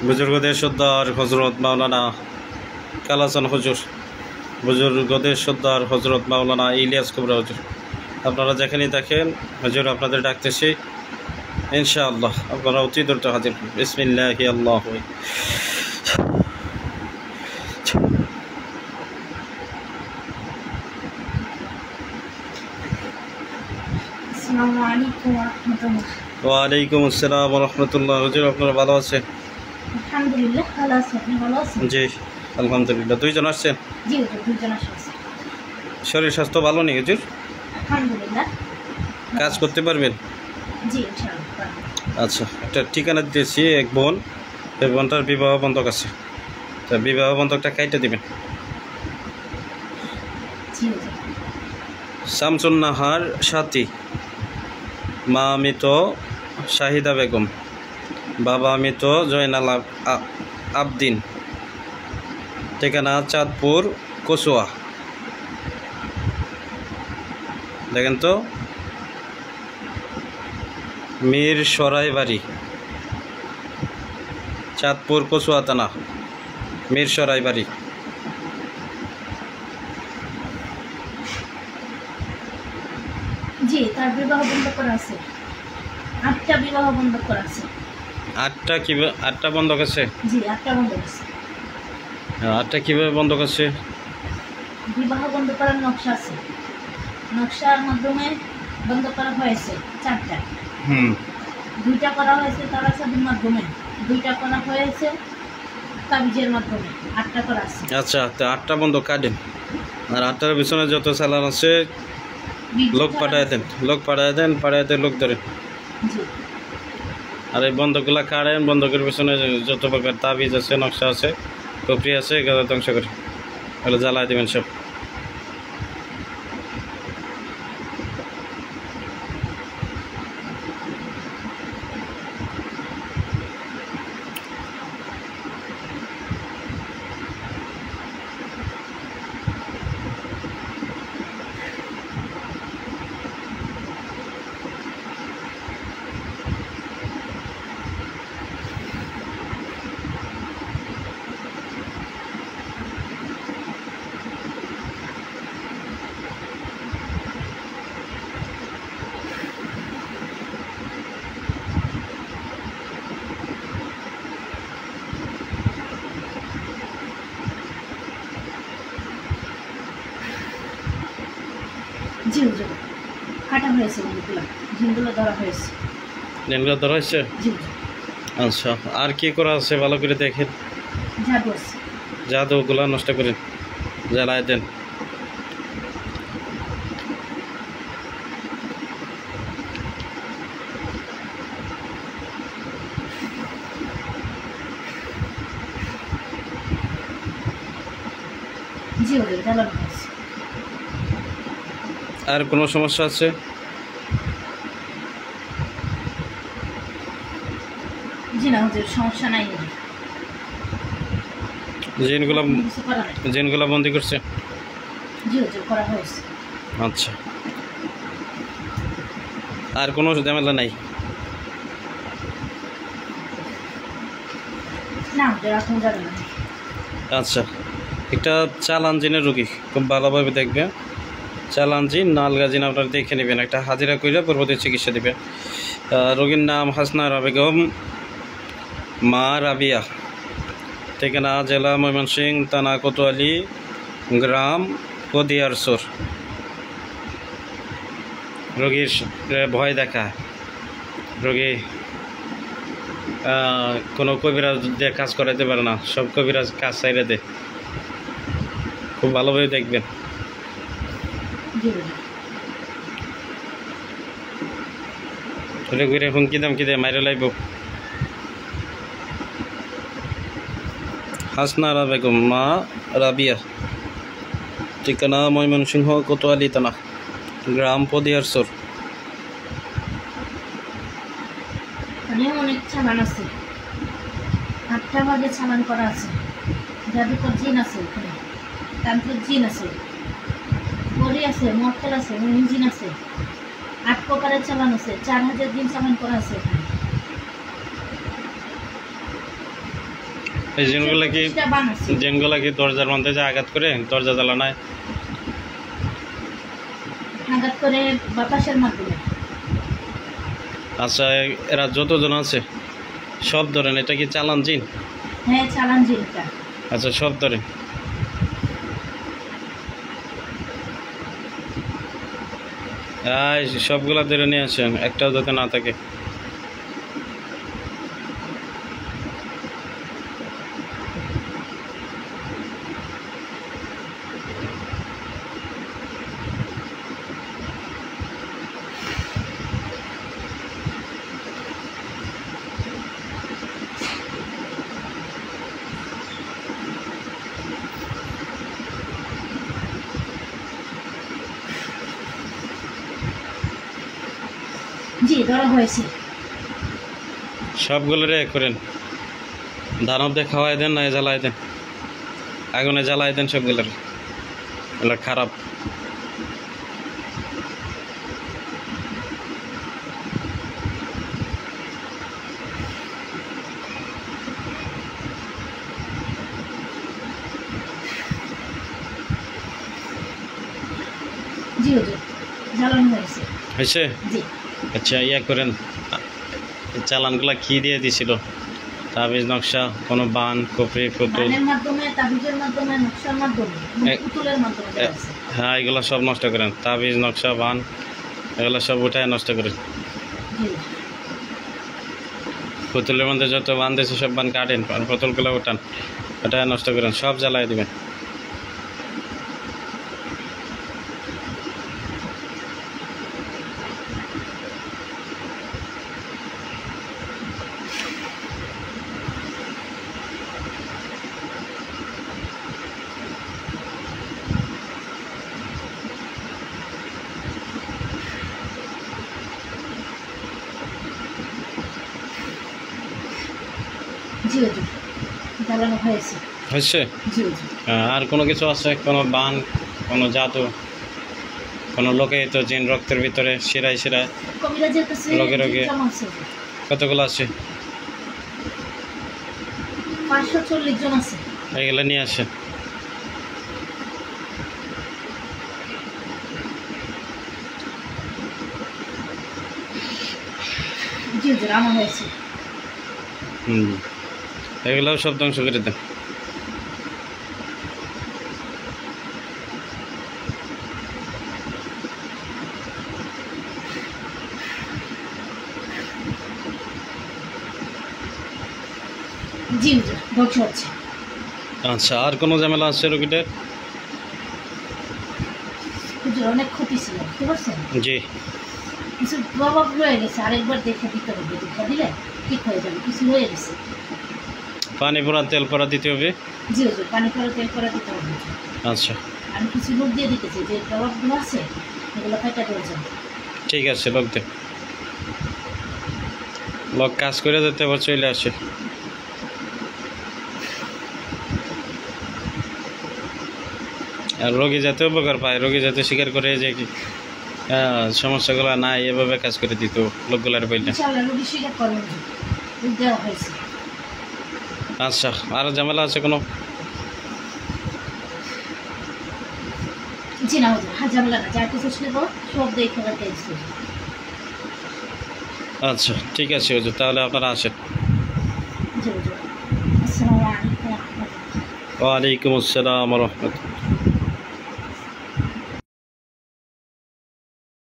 বুজুর্গদের সর্দার হজরত মাওলানা কালাচান হুজুর, বুজুর্গদের সর্দার হজরত মাওলানা ইলিয়াস কুবরা হুজুর, আপনারা যেখানেই দেখেন হুজুর আপনাদের ডাকতেছি, ইনশাআল্লাহ আপনারা অতি দ্রুত হাজির। বিসমিল্লাহি আল্লাহু ওয়ালাইকুম আসসালাম ওয়া রাহমাতুল্লাহ। হুজুর আপনারা ভালো আছেন? আলহামদুলিল্লাহ ভালো আছি। আপনি ভালো আছেন? জি আলহামদুলিল্লাহ। দুইজন আসছেন? জি হুজুর, দুইজন আসছে। শরীর স্বাস্থ্য ভালো নেই হুজুর? আলহামদুলিল্লাহ। কাজ করতে পারবেন? জি ইনশাআল্লাহ। আচ্ছা, একটা ঠিকানা দিয়েছি, এক বোন, এই বোনটার বিবাহ বন্ধক আছে, তা বিবাহ বন্ধকটা কাইটে দিবেন। জি হুজুর। শামসুন নাহার সাথী, মা মৃত শাহিদা বেগম, বাবা মৃত জয়নাল আবদিন, ঠিকানা চাঁদপুর কচুয়া। দেখেন তো, মীর সরাই বাড়ি, চাঁদপুর কচুয়া থানা, মীর সরাই বাড়ি। জি, তার বিবাহ বন্ধ করা আছে। 8টা বিবাহ বন্ধ করা আছে। 8টা কিভাবে? 8টা বন্ধক আছে? জি 8টা বন্ধ আছে। 8টা কিভাবে বন্ধক আছে? বিবাহ বন্ধ করার নকশা আছে, নকশার মাধ্যমে বন্ধ করা হয়েছে 4টা। 2টা করা হয়েছে তারা সাবির মাধ্যমে, 2টা করা হয়েছে তাবিজের মাধ্যমে, 8টা করা আছে। আচ্ছা, তো 8টা বন্ধক কাটেন, আর 8টার পিছনে যত চালান আছে লোক পাঠায় দেন, পাঠায় দেন লোক ধরেন। জি। আর এই বন্ধকগুলা কাটেন, বন্ধকের পিছনে যত প্রকার তাবিজ আছে, নকশা আছে, কপরি আছে, এগুলো ধ্বংস করে এগুলো জ্বালায় দেবেন সব। জি হুজুর, কাটা হয়েছে জিনগুলো ধরা হয়েছে। জিনগুলো ধরা হয়েছে? জি। আচ্ছা, আর কি করা আছে ভালো করে দেখেন। জাদু আছে। জাদুগুলা নষ্ট করেন, জ্বালায় দেন। জি হুজুর, জ্বালানো হয়েছে। আর কোনো সমস্যা আছে? জি না হুজুর, সমস্যা নাই। জিনগুলা বন্দি করছে? জি হুজুর, করা হয়েছে। আচ্ছা, আর কোনো ঝামেলা নাই? না হুজুর, এখন যাবে না। আচ্ছা, একটা চালান জিনের রোগী, খুব ভালোভাবে দেখবেন। চালান জিন নালগা জিন আপনারা দেখে নেবেন, একটা হাজিরা করে পরবর্তী চিকিৎসা দেবেন। রোগীর নাম হাসনা বেগম, মা রাবিয়া, ঠিকানা জেলা ময়মনসিংহ, থানা কোতোয়ালি, গ্রাম কদিয়ারসর। রোগীর ভয় দেখা, রোগী কোনো কবিরাজ দিয়ে কাজ করাইতে পারে না, সব কবিরাজ কাজ চাইলে দেয়। খুব ভালোভাবে দেখবেন। রোগীর হুমকি দামকি দিয়ে মাইরে লাইব। হাসনা বেগম, মা রাবিয়া, ঠিকানা ময়মনসিংহ কোতোয়ালি থানা, গ্রাম পদিয়ারসর। অনেক চালান আছে, 8টা ভাগে চালান করা আছে। জাদুকর জিন আছে, ওখানে তান্ত্রিক জিন আছে, পরি আছে, মক্কেল আছে, জিন আছে। 8 প্রকারের চালান আছে, 4000 দিন চালান করা আছে এখানে। এই জিনগুলো কি 25টা বান আছে। জিনগুলো কি দরজার মধ্যে যে আঘাত করে দরজা জ্বালানায়? আঘাত করে বাতাসের মাধ্যমে। আচ্ছা, এরা যতজন আছে সব ধরেন, এটা কি চালান জিন? হ্যাঁ, চালান জিনটা। আচ্ছা, সব ধরে। সবগুলা ধরে নিয়ে আসেন, একটাও যাতে না থাকে। জি, ধরা হয়েছে। সবগুলো রে করেন, দানব দিয়ে খাওয়াই দেন, না জ্বালাই দেন, আগুনে জ্বালাই দেন সবগুলোর। এগুলো খারাপ। জি হুজুর, জ্বালানো হয়েছে। হয়েছে? জি। আচ্ছা, ইয়া করেন, চালানগুলা কি দিয়ে দিছিল? তাবিজ নকশা, কোনো বান, কপড়ি, পুতুল? বানের মাধ্যমে, তাবিজের মাধ্যমে, নকশার মাধ্যমে, পুতুলের মাধ্যমে দেওয়া আছে। হ্যাঁ, এগুলো সব নষ্ট করেন, তাবিজ নকশা বান এগুলো সব উঠায় নষ্ট করেন। জি। পুতুলের মধ্যে যত বান দিয়েছে সব বান কাটেন, পুতুলগুলো উঠান, ওটায় নষ্ট করেন, সব জ্বালাই দিবেন। জি হুজুর, জ্বালানো হয়েছে। হয়েছে? জি হুজুর। আর কোনো কিছু আছে? কোনো বান, কোনো জাদু, কোনো লোকে তো জিন রক্তের ভিতরে শিরায় শিরায় কবিরাজের কাছে রোগে রোগে জমা আছে। কতগুলো আছে? 540 জন আছে। এগুলো নিয়ে আসে। জি হুজুর, আনা হয়েছে। এগুলোও সব ধ্বংস করে দেন। জি হুজুর, ধ্বংস হচ্ছে। আচ্ছা, আর কোনো ঝামেলা আছে রোগীটার? হুজুর, অনেক ক্ষতি ছিল, বুঝতে পারছেন? জি। কিছু প্রভাব রয়ে গেছে, আরেকবার দেখে দিতে হবে। দেখা দিলে ঠিক হয়ে যাবে। কিছু হয়ে গেছে। পানি পোড়া, তেল পোড়া দিতে হবে? জি হুজুর, পানি পরে তেল করে দিতে হবে। আচ্ছা, আমি কিছু লোক দিয়ে দিতেছি, যে প্রভাবগুলো আছে এগুলো কাটা প্রয়োজন। ঠিক আছে, লোক দে। লোক কাজ করে যেতে আবার চলে আসে। আর রোগী যাতে উপকার পায়, রোগী যাতে স্বীকার করে যে কি সমস্যাগুলো নাই, এভাবে কাজ করে দিত লোকগুলার বইটা। ইনশাআল্লাহ রোগী স্বীকার করবেন, দেওয়া হয়েছে। আচ্ছা, আর ঝামেলা আছে কোনো? জি না হুজুর, ঝামেলা না, যা কিছু ছিল সব দেখে রাখতে দিচ্ছি। আচ্ছা, ঠিক আছে হুজুর, তাহলে আপনারা আসেন। জি হুজুর, আসসালামু আলাইকুম ওয়া রাহমাতুল্লাহ। ওয়ালাইকুম আসসালাম ওয়া রাহমাতুল্লাহ।